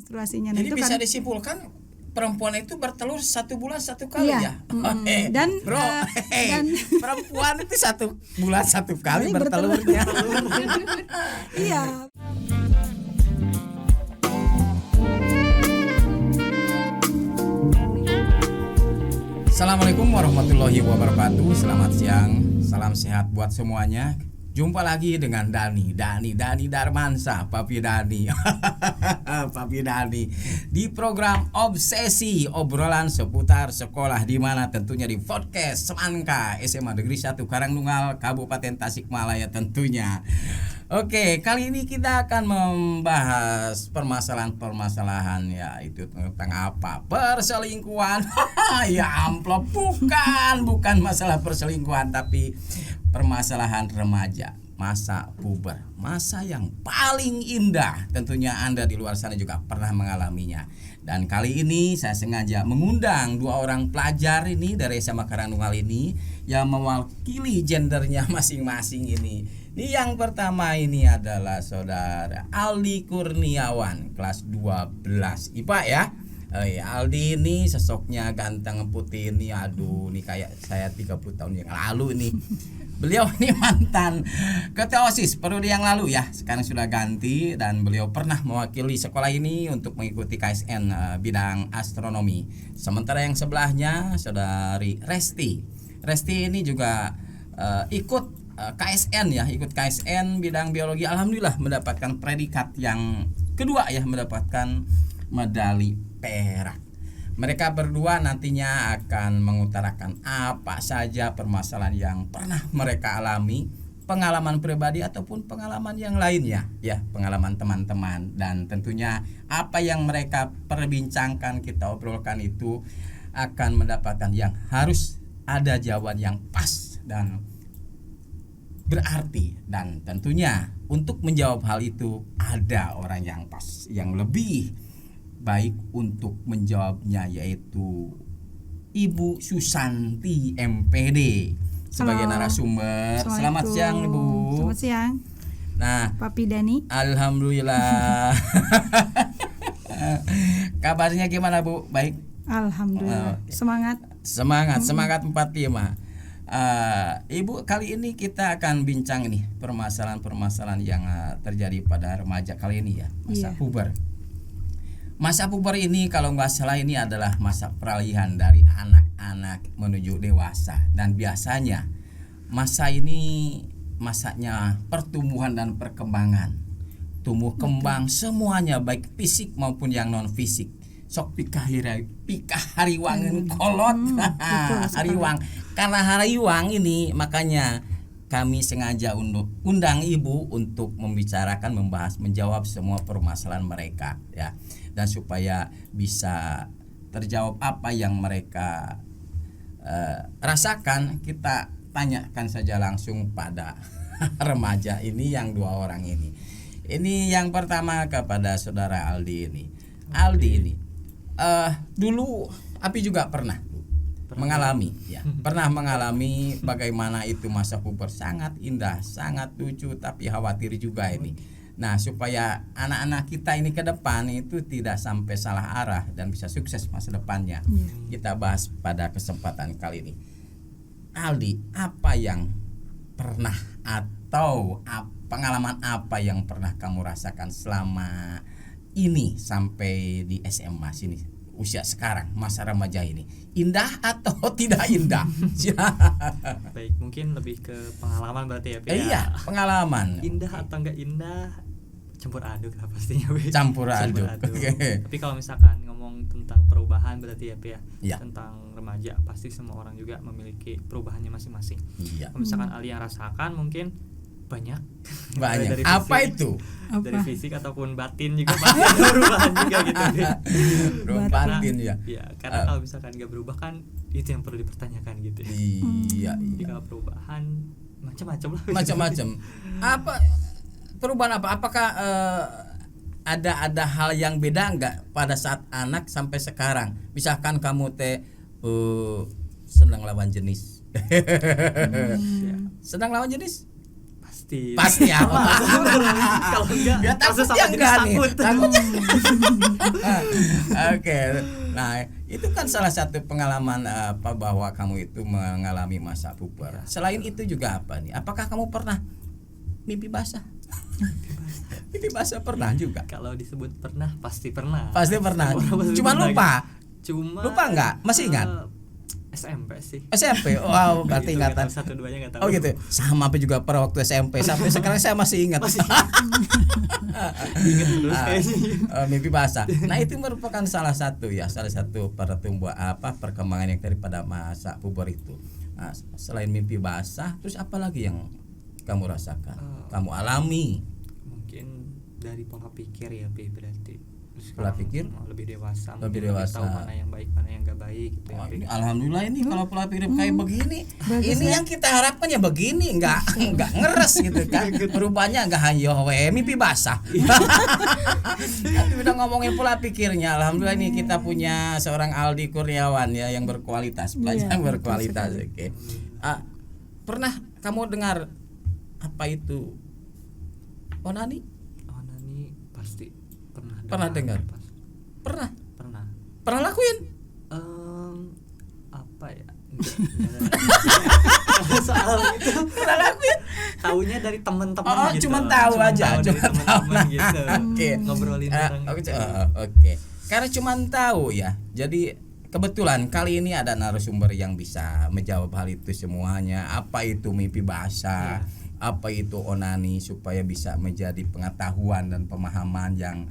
menstruasinya. Nah, Jadi itu bisa kan disimpulkan perempuan itu bertelur 1 bulan 1 kali iya. ya. Dan Bro, dan perempuan itu 1 bulan 1 kali Kali bertelurnya. iya. Assalamualaikum warahmatullahi wabarakatuh. Selamat siang, salam sehat buat semuanya. Jumpa lagi dengan Dani Darmansa, Papi Dani. Papi Dani di program Obsesi, obrolan seputar sekolah, di mana tentunya di podcast Semangka SMA Negeri 1 Karangnunggal, Kabupaten Tasikmalaya tentunya. Oke, kali ini kita akan membahas permasalahan-permasalahan, ya itu tentang apa? Perselingkuhan. Ya amplop, bukan masalah perselingkuhan, tapi permasalahan remaja, masa puber, masa yang paling indah. Tentunya Anda di luar sana juga pernah mengalaminya. Dan kali ini saya sengaja mengundang 2 orang pelajar ini dari SMA Karangnunggal ini yang mewakili gendernya masing-masing ini. Ini yang pertama ini adalah saudara Aldi Kurniawan, kelas 12 IPA ya. Aldi ini sosoknya ganteng putih ini, aduh nih kayak saya 30 tahun yang lalu nih. Beliau ini mantan ketua OSIS periode yang lalu ya, sekarang sudah ganti, dan beliau pernah mewakili sekolah ini untuk mengikuti KSN bidang astronomi. Sementara yang sebelahnya saudari Resti ini juga ikut KSN ya, ikut KSN bidang biologi, alhamdulillah mendapatkan predikat yang kedua ya, mendapatkan medali perak. Mereka berdua nantinya akan mengutarakan apa saja permasalahan yang pernah mereka alami, pengalaman pribadi ataupun pengalaman yang lainnya ya, pengalaman teman-teman, dan tentunya apa yang mereka perbincangkan, kita obrolkan itu akan mendapatkan yang harus ada jawaban yang pas dan berarti. Dan tentunya untuk menjawab hal itu ada orang yang pas, yang lebih baik untuk menjawabnya, yaitu Ibu Susanti MPD sebagai narasumber. Selamat siang Ibu. Selamat siang. Nah, Papi Dani. alhamdulillah. Kabarnya gimana Bu? Baik. Alhamdulillah. Semangat. Semangat 45. Ibu, kali ini kita akan bincang ini permasalahan-permasalahan yang terjadi pada remaja kali ini ya, masa puber. Masa puber ini kalau nggak salah ini adalah masa peralihan dari anak-anak menuju dewasa, dan biasanya masa ini masanya pertumbuhan dan perkembangan, tumbuh kembang semuanya, baik fisik maupun yang non fisik. Sok pikahariwangan kolot. Hariwang. Karena hariwang ini makanya kami sengaja undang Ibu untuk membicarakan, membahas, menjawab semua permasalahan mereka ya. Dan supaya bisa terjawab apa yang mereka rasakan, kita tanyakan saja langsung pada remaja ini, yang 2 orang ini. Ini yang pertama kepada saudara Aldi ini. Aldi ini dulu Api juga pernah mengalami ya, pernah mengalami bagaimana itu masa puber, sangat indah, sangat lucu, tapi khawatir juga ini. Nah, supaya anak-anak kita ini ke depan itu tidak sampai salah arah dan bisa sukses masa depannya, kita bahas pada kesempatan kali ini. Aldi, apa yang pernah atau pengalaman apa yang pernah kamu rasakan selama ini sampai di SMA sini, usia sekarang, masa remaja ini, indah atau tidak indah? Baik, mungkin lebih ke pengalaman berarti ya, Pi? Iya, pengalaman. Indah atau enggak indah, campur aduk lah pastinya, Pi. Campur aduk. Okay. Tapi kalau misalkan ngomong tentang perubahan berarti ya, Pi, ya, tentang remaja, pasti semua orang juga memiliki perubahannya masing-masing. Iya. Kalau misalkan Ali yang rasakan mungkin banyak. Dari apa fisik, itu? Dari fisik ataupun batin juga pasti ada perubahan juga gitu. Batin ya. Iya, karena kalau misalkan nggak berubah kan itu yang perlu dipertanyakan gitu. Iya. Jadi kalau perubahan macam-macam lah. Macam-macam. Apa perubahan apa? Apakah ada hal yang beda nggak pada saat anak sampai sekarang? Misalkan kamu senang lawan jenis. Senang lawan jenis? pasti ya. kalau enggak Ya takut langsung ya sama enggak jenis nih. takut. Takutnya. Oke. Nah, itu kan salah satu pengalaman bahwa kamu itu mengalami masa puber. Selain itu juga apa nih? Apakah kamu pernah mimpi basah? Mimpi basah pernah juga. Kalau disebut pernah pasti pernah. Pasti pernah. Cuman lupa. Lupa enggak? Masih ingat? SMP sih. SMP. Wow, berarti ingatan. Satu duanya enggak tahu. Oh gitu. Sama apa juga pada waktu SMP sampai sekarang saya masih ingat. Ingat terus kayaknya. Mimpi basah. Nah, itu merupakan salah satu perkembangan yang daripada masa puber itu. Nah, selain mimpi basah, terus apa lagi yang kamu rasakan? Kamu alami? Mungkin dari pola pikir ya, berarti. Pola pikir lebih dewasa, lebih dewasa, tahu mana yang baik mana yang enggak baik gitu. Ini alhamdulillah ini kalau pola pikir kayak begini, ini yang kita harapkan ya begini, enggak ngeres gitu kan. Perubahannya enggak hayo mimpi basah. Tapi udah ngomongin pola pikirnya, alhamdulillah ini kita punya seorang Aldi Kurniawan ya yang berkualitas, pelajar berkualitas. Oke. Pernah kamu dengar apa itu onani? Onani pasti Pernah dengar? Pernah lakuin? Apa ya? Soal itu pernah lakuin? Taunya dari teman-teman gitu. Cuma tahu aja, cuma tahu gitu. Oke. Ngobrolin bareng. Oke. Karena cuma tahu ya. Jadi kebetulan kali ini ada narasumber yang bisa menjawab hal itu semuanya. Apa itu mimpi basah? Apa itu onani, supaya bisa menjadi pengetahuan dan pemahaman yang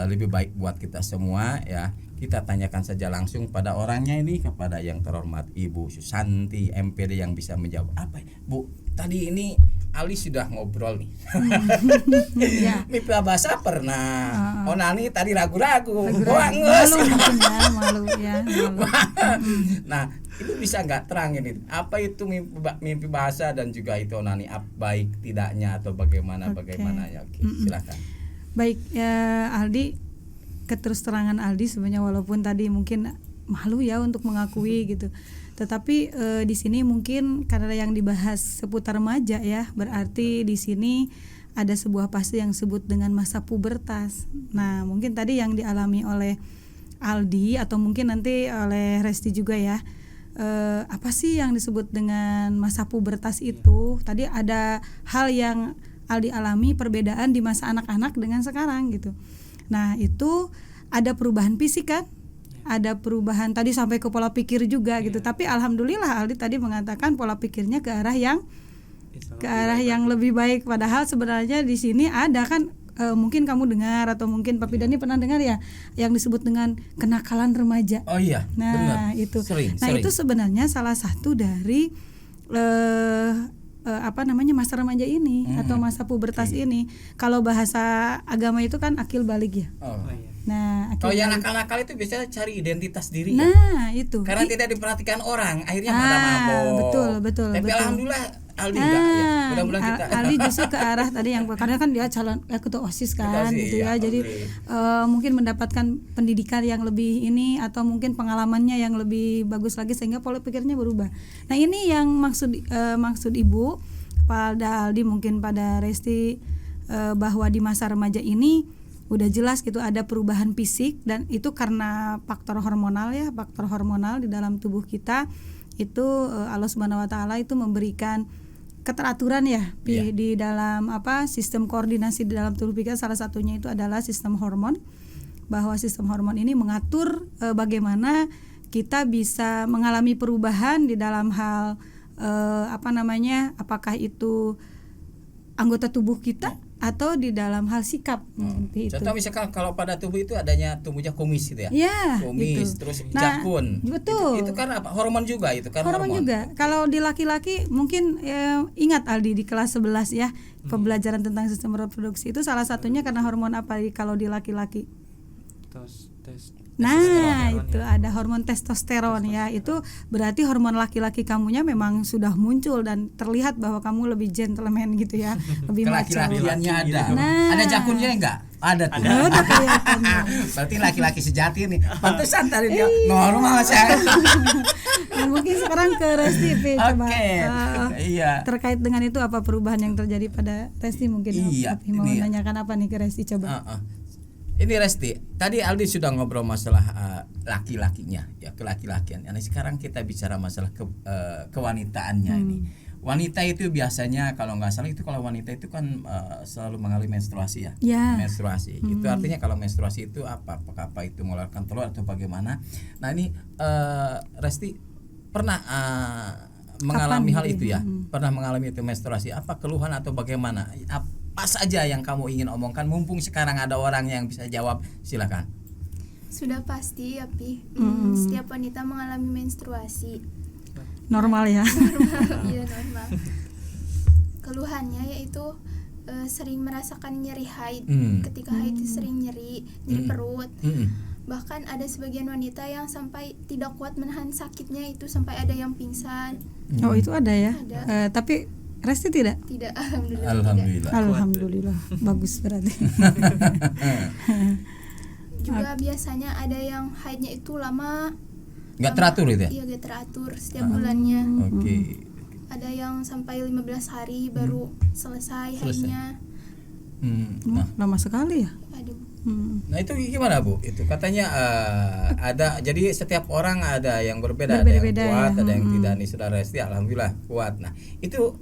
lebih baik buat kita semua ya. Kita tanyakan saja langsung pada orangnya ini, kepada yang terhormat Ibu Susanti MPD yang bisa menjawab. Apa Bu? Tadi ini Ali sudah ngobrol nih. Mimpi basah pernah. Onani tadi ragu-ragu. Malu ya. Nah, itu bisa nggak terangin itu? Apa itu mimpi basah dan juga itu onani, baik tidaknya atau bagaimana ya? Oke, silakan. Baik ya Aldi, keterus terangan Aldi sebenarnya walaupun tadi mungkin malu ya untuk mengakui gitu. Tetapi di sini mungkin karena yang dibahas seputar remaja ya, berarti di sini ada sebuah fase yang disebut dengan masa pubertas. Nah, mungkin tadi yang dialami oleh Aldi atau mungkin nanti oleh Resti juga ya. Apa sih yang disebut dengan masa pubertas itu? Tadi ada hal yang Aldi alami, perbedaan di masa anak-anak dengan sekarang gitu. Nah, itu ada perubahan fisik kan? Ada perubahan tadi sampai ke pola pikir juga gitu. Tapi alhamdulillah Aldi tadi mengatakan pola pikirnya ke arah yang lebih baik. Padahal sebenarnya di sini ada kan mungkin kamu dengar atau mungkin Papi Dani pernah dengar ya yang disebut dengan kenakalan remaja. Oh iya, nah benar. Itu sering. Itu sebenarnya salah satu dari masa remaja ini atau masa pubertas ini. Kalau bahasa agama itu kan akil balik ya. Iya. Nah, kalau yang nakal-nakal itu biasanya cari identitas diri. Nah, itu. Karena tidak diperhatikan orang, akhirnya pada mabok. Betul. Tapi alhamdulillah Aldi enggak ya. Mudah-mudahan kita. Aldi justru ke arah tadi yang karena kan dia calon ketua OSIS kan gitu ya. Jadi mungkin mendapatkan pendidikan yang lebih ini atau mungkin pengalamannya yang lebih bagus lagi sehingga pola pikirnya berubah. Nah, ini yang maksud Ibu pada Aldi mungkin pada Resti bahwa di masa remaja ini udah jelas gitu ada perubahan fisik dan itu karena faktor hormonal di dalam tubuh kita itu Allah Subhanahu wa taala itu memberikan keteraturan ya di dalam sistem koordinasi di dalam tubuh kita. Salah satunya itu adalah sistem hormon, bahwa sistem hormon ini mengatur bagaimana kita bisa mengalami perubahan di dalam hal apakah itu anggota tubuh kita atau di dalam hal sikap. Contoh misalkan kalau pada tubuh itu adanya tumbuhnya kumis gitu ya. Kumis gitu. Terus jakun. Betul. Itu kan apa? Hormon juga itu kan. Hormon juga. Kalau di laki-laki mungkin ingat Aldi di kelas 11 ya, pembelajaran tentang sistem reproduksi itu salah satunya karena hormon apa kalau di laki-laki? Nah, itu ada hormon testosteron ya. Itu berarti hormon laki-laki kamunya memang sudah muncul dan terlihat bahwa kamu lebih gentleman gitu ya, lebih maco. Kelaki-lakiannya ada. Nah. Ada jakunnya enggak? Ada tuh. Ada kelihatannya. Berarti laki-laki sejati nih. Pantesan tadi dia normal saya. Nah, mungkin sekarang ke Resti, Pi, coba. Iya. Terkait dengan itu apa perubahan yang terjadi pada Resti mungkin? Iya, Tapi mau ini ya. nanyakan apa nih ke Resti coba? Ini Resti, tadi Aldi sudah ngobrol masalah laki-lakinya, ya kelaki-lakian. Nah, sekarang kita bicara masalah kewanitaannya ini. Wanita itu biasanya kalau nggak salah itu kalau wanita itu kan selalu mengalami menstruasi ya. Ya. Menstruasi. Itu artinya kalau menstruasi itu apa? Apakah itu mengeluarkan telur atau bagaimana? Nah, ini Resti pernah mengalami hal itu ya? Pernah mengalami itu menstruasi? Apa keluhan atau bagaimana? Apa saja yang kamu ingin omongkan, mumpung sekarang ada orang yang bisa jawab, silakan. Sudah pasti ya Pi, setiap wanita mengalami menstruasi. Normal ya. Iya normal. Keluhannya yaitu sering merasakan nyeri haid. Ketika haid itu sering nyeri perut. Bahkan ada sebagian wanita yang sampai tidak kuat menahan sakitnya, itu sampai ada yang pingsan. Oh, itu ada ya. Ada. Tapi Resti tidak? Tidak, alhamdulillah. Alhamdulillah. Alhamdulillah. Bagus berarti. Juga biasanya ada yang haidnya itu lama. Nggak teratur itu ya? Iya, nggak teratur setiap bulannya. Oke. Ada yang sampai 15 hari baru selesai haidnya. Lama sekali ya. Aduh. Nah, itu gimana Bu? Itu katanya ada, jadi setiap orang ada yang berbeda, ada Berbeda-beda yang kuat, ya. ada yang tidak. Nih Saudara Resti alhamdulillah kuat. Nah, itu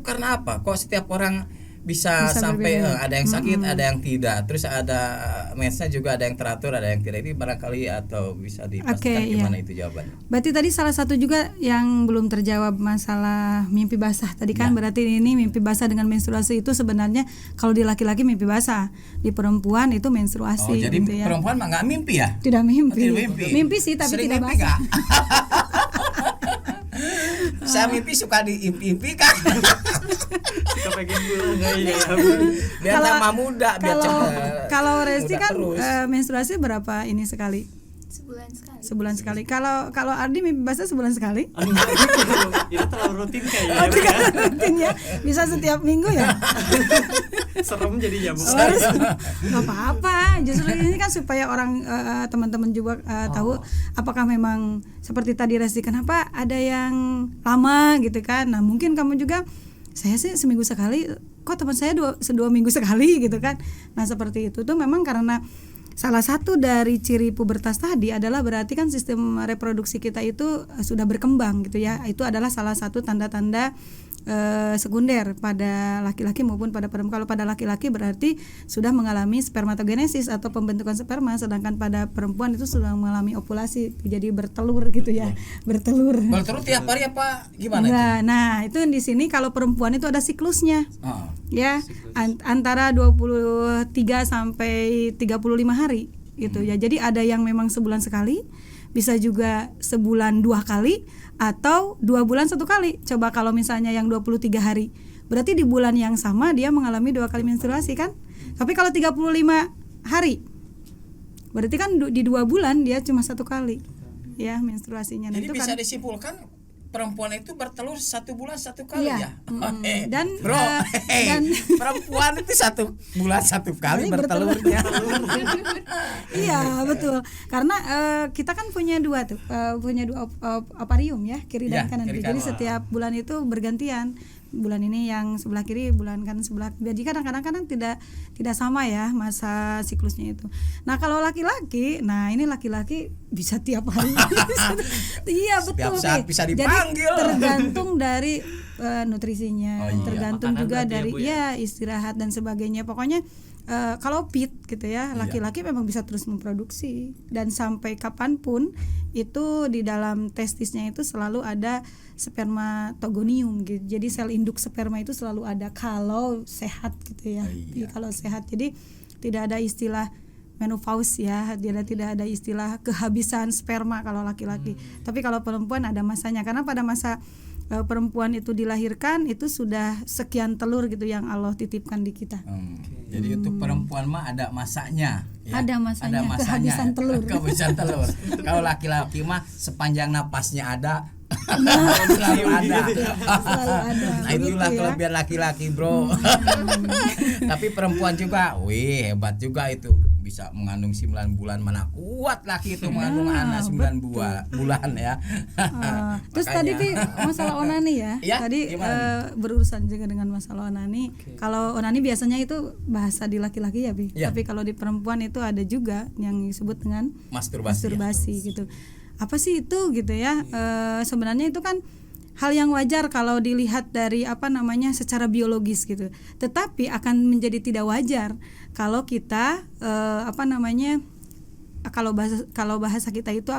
karena apa? Kok setiap orang bisa sampai berbeda. ada yang sakit, ada yang tidak. Terus ada mensnya juga ada yang teratur, ada yang tidak. Ini barangkali atau bisa dipastikan gimana itu jawabannya? Berarti tadi salah satu juga yang belum terjawab masalah mimpi basah tadi kan. Berarti ini mimpi basah dengan menstruasi itu sebenarnya kalau di laki-laki mimpi basah, di perempuan itu menstruasi. Oh, jadi gitu ya. perempuan mah nggak mimpi ya? Tidak mimpi. Tidak mimpi. Mimpi sih tapi Sering tidak mimpi basah. nggak? Saya mimpi suka diimpi-impikan. Suka pengen pulang ya. Biar tambah muda, biar cepet. Kalau Resti muda kan terus. menstruasi berapa ini sekali? Sebulan sekali. Sebulan sekali. Kalau Ardi mimpi basah sebulan sekali? Enggak gitu. Itu terlalu rutin kayaknya. Oh, tidak rutin ya. Bisa setiap minggu ya? Serem jadi nyamuk. Nggak apa-apa. Justru ini kan supaya orang teman-teman juga tahu apakah memang seperti tadi Resti, kenapa ada yang lama gitu kan. Nah, mungkin kamu juga, saya sih seminggu sekali, kok teman saya dua minggu sekali gitu kan. Nah, seperti itu tuh memang karena salah satu dari ciri pubertas tadi adalah berarti kan sistem reproduksi kita itu sudah berkembang gitu ya. Itu adalah salah satu tanda-tanda sekunder pada laki-laki maupun pada perempuan. Kalau pada laki-laki berarti sudah mengalami spermatogenesis atau pembentukan sperma, sedangkan pada perempuan itu sudah mengalami ovulasi, jadi bertelur gitu ya. Bertelur tiap hari apa gimana itu? Nah, itu di sini kalau perempuan itu ada siklusnya. Ya, antara 23 sampai 35 hari gitu ya. Jadi ada yang memang sebulan sekali, bisa juga sebulan 2 kali, atau 2 bulan 1 kali. Coba kalau misalnya yang 23 hari, berarti di bulan yang sama dia mengalami 2 kali menstruasi kan. Tapi kalau 35 hari, berarti kan di 2 bulan dia cuma 1 kali ya menstruasinya. Nah, jadi itu bisa kan disimpulkan perempuan itu bertelur 1 bulan 1 kali iya. ya. Dan Bro, dan perempuan itu 1 bulan 1 kali bertelurnya. Iya betul, karena kita kan punya dua ovarium ya, kiri dan Ya, kanan. kiri Jadi kanan. setiap bulan itu bergantian. Bulan ini yang sebelah kiri, bulan kanan sebelah. Jadi kadang-kadang tidak sama ya masa siklusnya itu. Nah kalau laki-laki, ini laki-laki bisa tiap hari. Iya betul. Setiap saat bisa Jadi dipanggil. tergantung dari nutrisinya, Oh, iya. tergantung Makanan juga berarti ya, dari Bu, ya? istirahat dan sebagainya. Pokoknya kalau fit gitu ya, laki-laki memang bisa terus memproduksi, dan sampai kapanpun itu di dalam testisnya itu selalu ada spermatogonium gitu. Jadi sel induk sperma itu selalu ada kalau sehat gitu ya. Jadi kalau sehat, jadi tidak ada istilah menopause ya, tidak ada istilah kehabisan sperma kalau laki-laki. Tapi kalau perempuan ada masanya, karena pada masa perempuan itu dilahirkan itu sudah sekian telur gitu yang Allah titipkan di kita. Jadi untuk perempuan mah ada masanya ya? Ada masanya, kehabisan telur. Kehabisan telur. Kalau laki-laki mah sepanjang napasnya ada. Selalu ada. Selalu ada. Nah itulah Begitu ya. kelebihan laki-laki bro. Tapi perempuan juga, wih hebat juga itu, bisa mengandung 9 bulan. Mana kuat laki itu mengandung anak 9 bulan ya. Terus tadi Pi, masalah onani ya, Ya, tadi berurusan juga dengan masalah onani. Kalau onani biasanya itu bahasa di laki-laki ya Pi, Ya. tapi kalau di perempuan itu ada juga yang disebut dengan masturbasi gitu. Apa sih itu gitu ya? Sebenarnya itu kan hal yang wajar kalau dilihat dari secara biologis gitu. Tetapi akan menjadi tidak wajar kalau kita kalau bahasa kita itu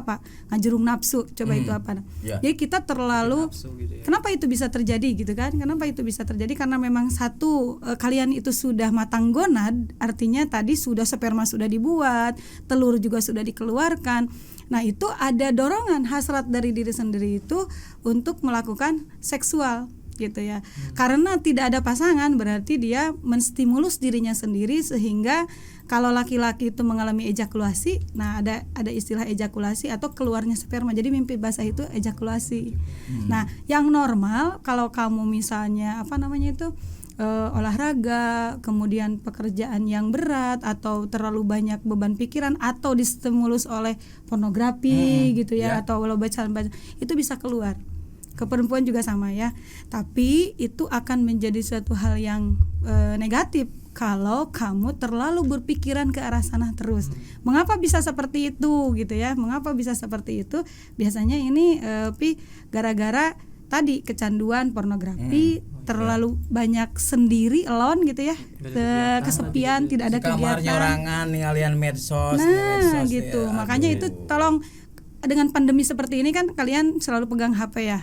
ngajurung nafsu. Coba itu apa? Ya. Jadi kita terlalu Gitu ya. Kenapa itu bisa terjadi gitu kan? Kenapa itu bisa terjadi? Karena memang satu, kalian itu sudah matang gonad, artinya tadi sperma sudah dibuat, telur juga sudah dikeluarkan. Nah, itu ada dorongan hasrat dari diri sendiri itu untuk melakukan seksual gitu ya. Karena tidak ada pasangan berarti dia menstimulus dirinya sendiri sehingga kalau laki-laki itu mengalami ejakulasi, nah ada istilah ejakulasi atau keluarnya sperma. Jadi mimpi basah itu ejakulasi. Nah, yang normal kalau kamu misalnya olahraga, kemudian pekerjaan yang berat atau terlalu banyak beban pikiran atau distimulus oleh pornografi gitu ya, atau baca itu bisa keluar. Ke perempuan juga sama ya. Tapi itu akan menjadi suatu hal yang negatif kalau kamu terlalu berpikiran ke arah sana terus. Mengapa bisa seperti itu gitu ya? Mengapa bisa seperti itu? Biasanya ini gara-gara tadi kecanduan pornografi, terlalu banyak sendiri, alone gitu ya, kesepian, tidak ada kegiatan. Kamar nyorangan, ngalian medsos. Nah, gitu. Ya, makanya itu tolong, dengan pandemi seperti ini kan kalian selalu pegang HP ya.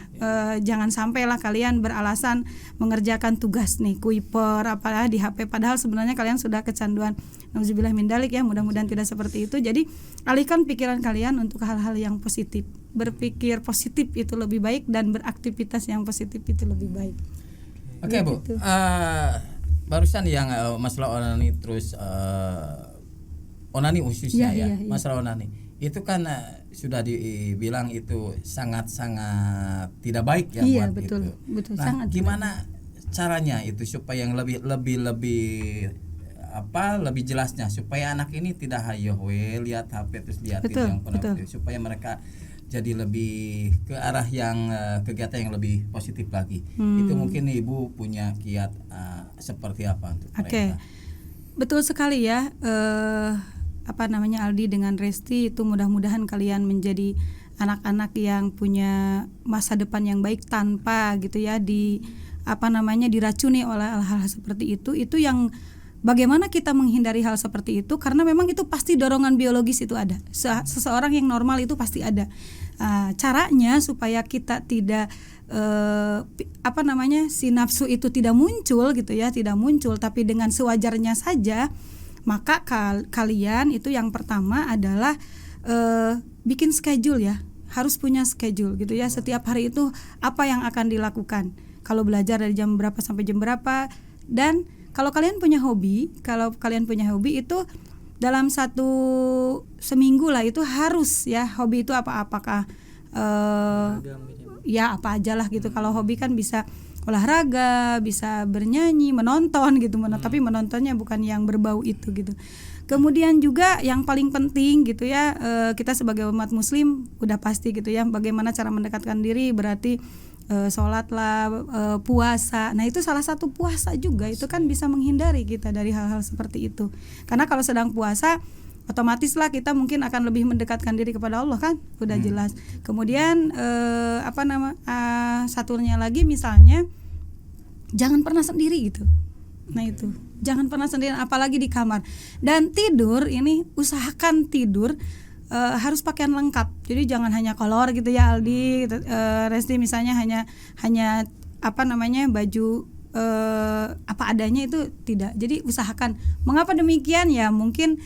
Jangan sampailah kalian beralasan mengerjakan tugas nih Kuiper apalah di HP padahal sebenarnya kalian sudah kecanduan. Nauzubillah min dzalik ya, mudah-mudahan tidak seperti itu. Jadi alihkan pikiran kalian untuk hal-hal yang positif. Berpikir positif itu lebih baik dan beraktivitas yang positif itu lebih baik. Oke, Ya, Bu. gitu. Barusan yang masalah onani terus onani khususnya Ya, ya. iya. Masalah onani. Itu kan sudah dibilang itu sangat-sangat tidak baik ya Iya, buat betul, itu. betul, Nah, sangat gimana caranya itu supaya yang lebih jelasnya supaya anak ini tidak lihat HP terus lihat itu yang pornografi, supaya mereka jadi lebih ke arah yang kegiatan yang lebih positif lagi. Itu mungkin Ibu punya kiat seperti apa untuk mereka? Betul sekali ya. Aldi dengan Resti itu mudah-mudahan kalian menjadi anak-anak yang punya masa depan yang baik tanpa gitu ya diracuni oleh hal-hal seperti itu. Itu yang bagaimana kita menghindari hal seperti itu, karena memang itu pasti dorongan biologis itu ada. Seseorang yang normal itu pasti ada. Caranya supaya kita tidak si nafsu itu tidak muncul gitu ya, tidak muncul tapi dengan sewajarnya saja. Maka kalian itu yang pertama adalah bikin schedule ya, harus punya schedule gitu ya. Setiap hari itu apa yang akan dilakukan, kalau belajar dari jam berapa sampai jam berapa. Dan kalau kalian punya hobi itu dalam seminggu lah itu harus ya, hobi itu apakah ya apa aja lah gitu. Kalau hobi kan bisa olahraga, bisa bernyanyi, menonton gitu, tapi menontonnya bukan yang berbau itu gitu. Kemudian juga yang paling penting gitu ya, kita sebagai umat muslim udah pasti gitu ya, bagaimana cara mendekatkan diri, berarti sholat lah, puasa. Nah itu salah satu puasa juga, itu kan bisa menghindari kita dari hal-hal seperti itu. Karena kalau sedang puasa otomatis lah kita mungkin akan lebih mendekatkan diri kepada Allah kan, udah jelas. Kemudian satunya lagi misalnya jangan pernah sendiri gitu. Nah itu, jangan pernah sendiri apalagi di kamar. Dan tidur ini usahakan tidur harus pakaian lengkap. Jadi jangan hanya kolor gitu ya Aldi, Resti misalnya hanya baju apa adanya, itu tidak. Jadi usahakan. Mengapa demikian ya? Mungkin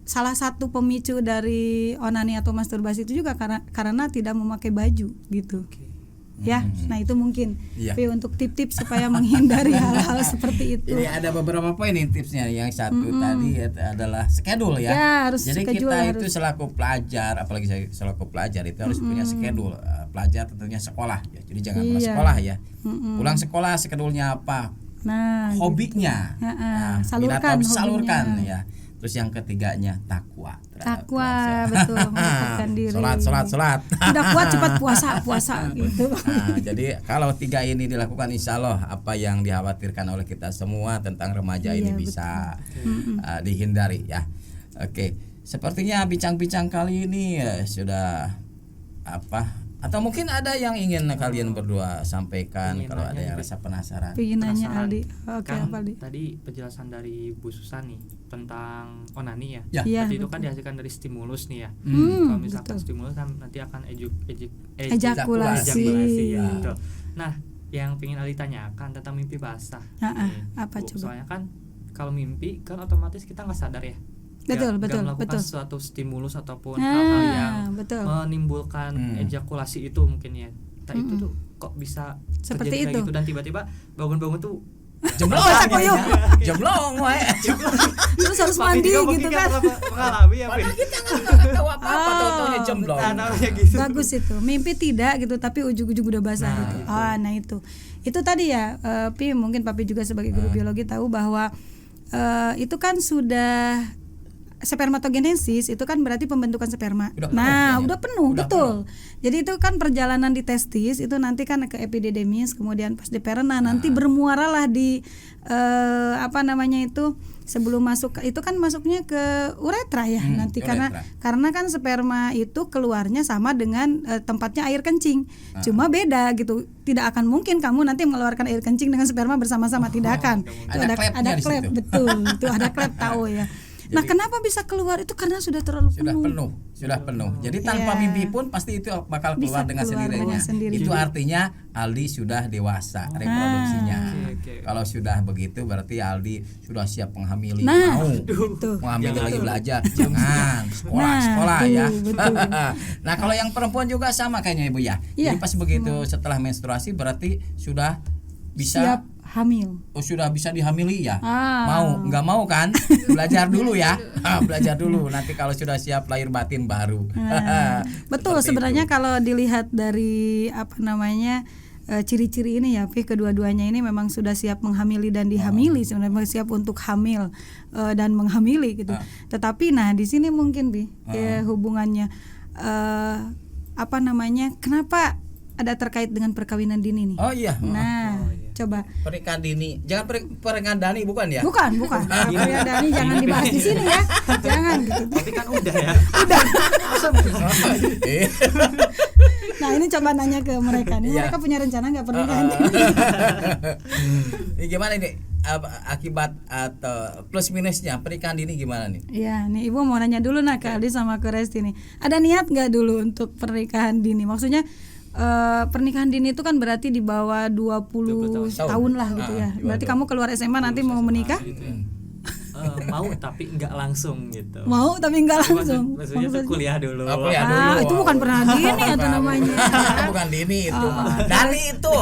salah satu pemicu dari onani atau masturbasi itu juga karena tidak memakai baju gitu. ya. Nah itu mungkin tapi untuk tip-tips supaya menghindari hal-hal seperti itu. Jadi ada beberapa poin nih tipsnya. Yang satu tadi adalah schedule ya. Harus jadi schedule, kita harus. itu selaku pelajar, apalagi saya selaku pelajar itu harus punya schedule. Pelajar tentunya sekolah ya. Jadi jangan malas sekolah ya. Pulang sekolah schedule-nya apa? Nah, hobinya. gitu. Nah, salurkan ya. Terus yang ketiganya takwa. Betul, mendekatkan diri. Salat. Udah kuat cepat puasa gitu. Nah, jadi kalau 3 ini dilakukan, insya Allah apa yang dikhawatirkan oleh kita semua tentang remaja ini bisa dihindari ya. Oke, sepertinya bincang-bincang kali ini sudah atau mungkin ada yang ingin kalian berdua sampaikan kalau ada yang rasa penasaran. Pengen nanya Aldi. Oke, Kan apa Aldi? tadi penjelasan dari Bu Susan nih tentang onani ya. Iya, Berarti itu kan dihasilkan dari stimulus nih ya. Kalau misalkan stimulus kan nanti akan ejakulasi. Ya, gitu. Nah, yang pengen Ali tanyakan tentang mimpi basah. Apa Bu, coba? soalnya kan kalau mimpi kan otomatis kita nggak sadar ya. Betul. Melakukan suatu stimulus ataupun hal-hal yang menimbulkan ejakulasi itu mungkin ya. Itu tuh kok bisa seperti terjadi itu kayak gitu dan tiba-tiba bangun-bangun tuh Jemblong terus harus mandi gitu kan. Mengalami ya. Padahal kita nggak tahu apa-apa, tahu-taunya jemblong. Gitu. Bagus itu. Mimpi tidak gitu tapi ujung-ujung udah basah gitu. Nah itu tadi ya. Mungkin Papi juga sebagai guru biologi tahu bahwa itu kan sudah spermatogenesis itu kan berarti pembentukan sperma. Udah penuh, betul. Jadi itu kan perjalanan di testis itu nanti kan ke epididymis, kemudian pas di perena nanti bermuaralah di sebelum masuk itu kan masuknya ke uretra ya nanti uretra. karena kan sperma itu keluarnya sama dengan tempatnya air kencing. Cuma beda gitu. Tidak akan mungkin kamu nanti mengeluarkan air kencing dengan sperma bersama-sama, tidak akan. Itu ada klep, betul. Itu ada klep tahu ya. Nah, kenapa bisa keluar itu karena sudah terlalu penuh. Sudah penuh. Jadi tanpa mimpi pun pasti itu bakal keluar dengan sendirinya. Itu artinya Aldi sudah dewasa reproduksinya. Kalau sudah begitu berarti Aldi sudah siap menghamili. Menghamili lagi belajar. Jangan sekolah ya. Nah, kalau yang perempuan juga sama kayaknya Ibu ya. Jadi pas begitu setelah menstruasi berarti sudah bisa siap hamil. Sudah bisa dihamili ya. Nggak mau kan? Belajar dulu ya. Belajar dulu. Nanti kalau sudah siap lahir batin baru. Betul. Sebenarnya kalau dilihat dari ciri-ciri ini ya, kedua-duanya ini memang sudah siap menghamili dan dihamili, sebenarnya siap untuk hamil dan menghamili gitu. Tetapi di sini mungkin hubungannya kenapa ada terkait dengan perkawinan dini nih? Coba pernikahan dini, jangan pernikahan dini bukan ya? Bukan. Pernikahan dini jangan dibahas di sini ya, jangan gitu. Tapi kan udah ya. Udah. Nah ini coba nanya ke mereka nih, mereka punya rencana nggak pernikahan dini? Gimana ini akibat atau plus minusnya pernikahan dini gimana nih? Iya, nih Ibu mau nanya dulu ke Aldi sama ke Resti nih. Ada niat nggak dulu untuk pernikahan dini? Maksudnya pernikahan dini itu kan berarti di bawah 20 tahun lah gitu ya. Berarti kamu keluar SMA nanti mau menikah? Mau tapi nggak langsung gitu. Mau tapi nggak langsung. Maksudnya tuh kuliah dulu. Itu bukan pernah dini atau namanya. Bukan dini itu. Dani itu.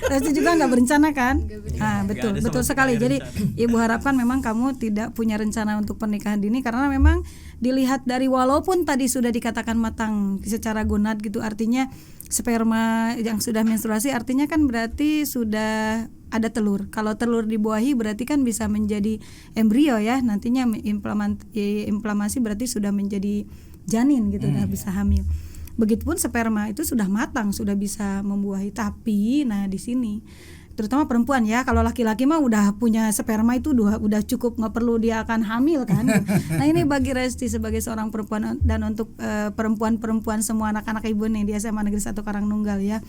Resti juga nggak berencana kan? Betul sekali. Jadi Ibu harapkan memang kamu tidak punya rencana untuk pernikahan dini karena memang dilihat dari walaupun tadi sudah dikatakan matang secara gonad gitu, artinya sperma yang sudah menstruasi artinya kan berarti sudah ada telur. Kalau telur dibuahi berarti kan bisa menjadi embrio ya, nantinya inflamasi berarti sudah menjadi janin gitu, udah bisa hamil. Begitupun sperma itu sudah matang, sudah bisa membuahi. Tapi di sini terutama perempuan ya, kalau laki-laki mah udah punya sperma itu udah cukup, nggak perlu dia akan hamil kan. Nah ini bagi Resti sebagai seorang perempuan dan untuk perempuan-perempuan semua anak-anak ibu nih di SMA Negeri 1 Karangnunggal ya,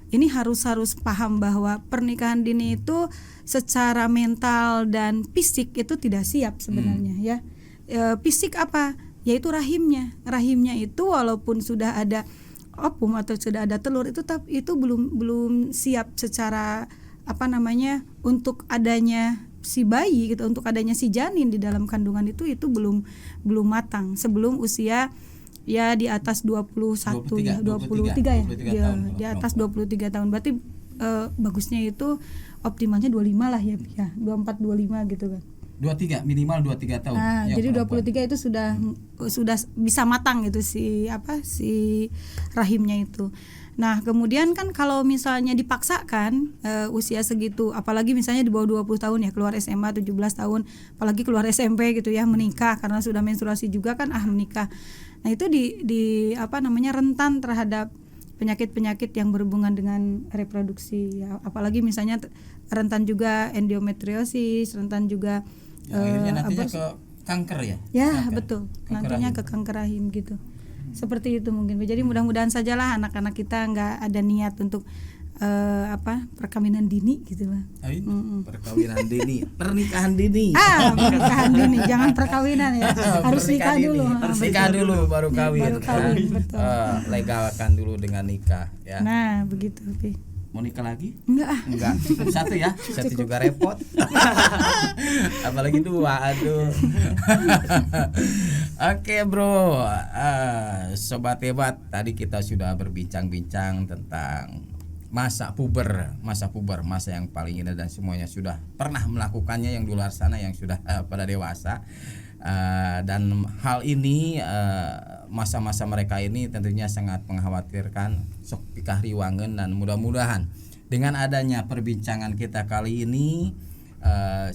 ini harus paham bahwa pernikahan dini itu secara mental dan fisik itu tidak siap sebenarnya ya. Fisik apa? Yaitu rahimnya itu walaupun sudah ada ovum atau sudah ada telur itu belum siap secara untuk adanya si bayi gitu, untuk adanya si janin di dalam kandungan itu belum matang sebelum usia ya di atas 21 ya, 23 ya. Di atas 23 tahun. Berarti bagusnya itu optimalnya 25 lah ya, 24 25 gitu kan. 23 minimal 23 tahun. Nah, jadi perempuan. 23 itu sudah bisa matang gitu si rahimnya itu. Nah, kemudian kan kalau misalnya dipaksakan usia segitu, apalagi misalnya di bawah 20 tahun ya, keluar SMA 17 tahun, apalagi keluar SMP gitu ya, menikah karena sudah menstruasi juga kan menikah. Nah, itu di rentan terhadap penyakit-penyakit yang berhubungan dengan reproduksi ya, apalagi misalnya rentan juga endometriosis, rentan juga akhirnya nantinya ke kanker ya. Ya, betul. Kanker Nantinya rahim. ke kanker rahim gitu. Seperti itu mungkin. Jadi mudah-mudahan sajalah anak-anak kita nggak ada niat untuk perkawinan dini gitu lah. Perkawinan dini, pernikahan dini. Pernikahan dini, jangan perkawinan ya. Harus nikah dulu. Nikah dulu baru kawin. Baru kawin, betul. Legalkan dulu dengan nikah ya. Nah, begitu, Pi. Mau nikah lagi? Enggak, cukup satu ya. Satu juga repot. Apalagi 2, aduh. Oke, bro. Sobat hebat, tadi kita sudah berbincang-bincang tentang masa puber, masa yang paling indah dan semuanya sudah pernah melakukannya yang di luar sana yang sudah pada dewasa. Dan hal ini masa-masa mereka ini tentunya sangat mengkhawatirkan, sok pikahriwangen, dan mudah-mudahan dengan adanya perbincangan kita kali ini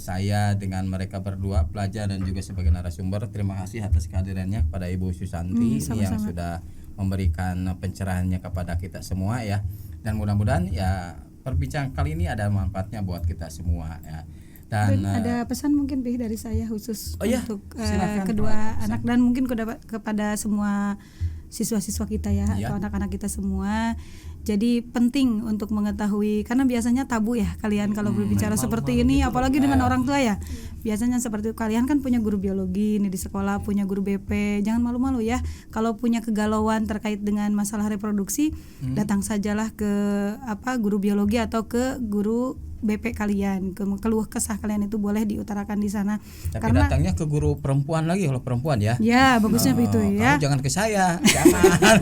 saya dengan mereka berdua pelajar dan juga sebagai narasumber, terima kasih atas kehadirannya kepada Ibu Susanti yang sudah memberikan pencerahannya kepada kita semua ya, dan mudah-mudahan ya perbincangan kali ini ada manfaatnya buat kita semua ya. Dan ada pesan mungkin dari saya khusus untuk silakan, kedua anak dan mungkin kepada semua siswa-siswa kita ya, atau anak-anak kita semua. Jadi penting untuk mengetahui, karena biasanya tabu ya kalian kalau berbicara seperti ini gitu, apalagi dengan orang tua ya. Biasanya seperti itu, kalian kan punya guru biologi nih di sekolah, punya guru BP, jangan malu-malu ya. Kalau punya kegalauan terkait dengan masalah reproduksi, datang sajalah ke guru biologi atau ke guru BP kalian, keluh kesah kalian itu boleh diutarakan di sana. Tapi karena datangnya ke guru perempuan lagi kalau perempuan ya. Ya, bagusnya begitu ya. Jangan ke saya, jangan.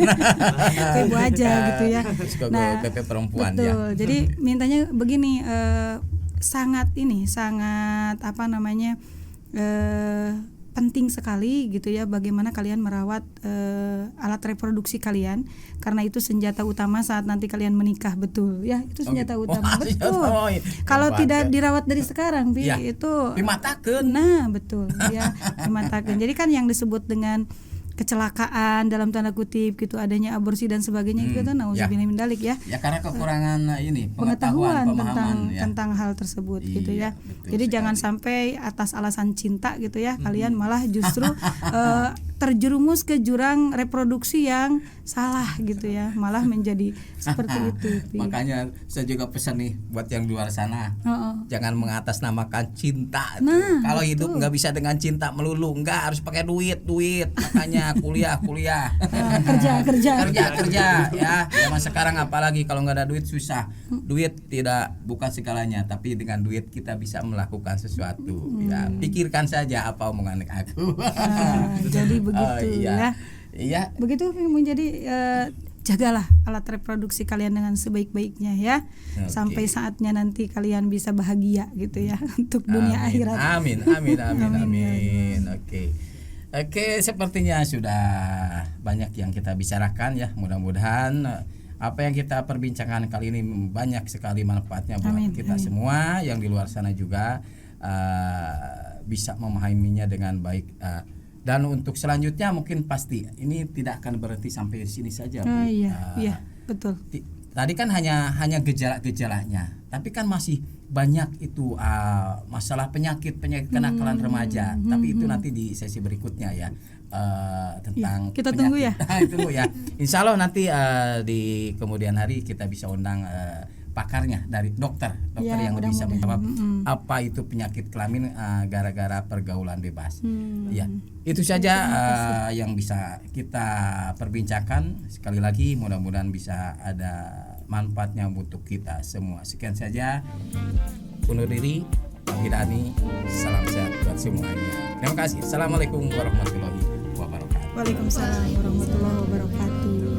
Ke ibu aja gitu ya. Ke guru BP perempuan betul. ya. Jadi mintanya begini, sangat penting sekali gitu ya, bagaimana kalian merawat alat reproduksi kalian, karena itu senjata utama saat nanti kalian menikah, betul ya, itu senjata utama, betul. Kalau tidak dirawat dari sekarang, itu dimatakeun. Nah, betul ya, dimatakeun. Jadi kan yang disebut dengan kecelakaan dalam tanda kutip gitu, adanya aborsi dan sebagainya itu kan nauzubillah min dzalik ya. Ya karena kekurangan pengetahuan pemahaman tentang hal tersebut gitu ya. Jadi sekali. jangan sampai atas alasan cinta gitu ya, kalian malah justru terjerumus ke jurang reproduksi yang salah gitu ya, malah menjadi seperti itu. Makanya saya juga pesan nih buat yang di luar sana, jangan mengatasnamakan cinta. Kalau hidup nggak bisa dengan cinta melulu, nggak, harus pakai duit. Makanya kuliah kerja ya. Zaman sekarang apalagi kalau nggak ada duit susah. Duit bukan segalanya, tapi dengan duit kita bisa melakukan sesuatu. Ya, pikirkan saja apa omongan aku. Jadi begitu iya. ya. Begitu menjadi jagalah alat reproduksi kalian dengan sebaik-baiknya ya. Sampai saatnya nanti kalian bisa bahagia gitu ya untuk dunia akhirat. Amin. Oke, sepertinya sudah banyak yang kita bicarakan ya. Mudah-mudahan apa yang kita perbincangkan kali ini banyak sekali manfaatnya buat kita semua, yang di luar sana juga bisa memahaminya dengan baik. Dan untuk selanjutnya mungkin pasti ini tidak akan berhenti sampai sini saja. Iya, betul. Tadi kan hanya gejala-gejalanya, tapi kan masih banyak itu masalah penyakit kenakalan remaja. Tapi itu nanti di sesi berikutnya ya, tentang kita penyakit. Tunggu ya. Tunggu ya. Insya Allah nanti di kemudian hari kita bisa undang pakarnya dari dokter yang bisa menjawab apa itu penyakit kelamin gara-gara pergaulan bebas. Ya, itu saja yang bisa kita perbincangkan. Sekali lagi mudah-mudahan bisa ada manfaatnya untuk kita semua. Sekian saja, undur diri, Pak Hidani, salam sehat buat semuanya. Terima kasih. Assalamualaikum warahmatullahi wabarakatuh. Waalaikumsalam warahmatullahi wabarakatuh.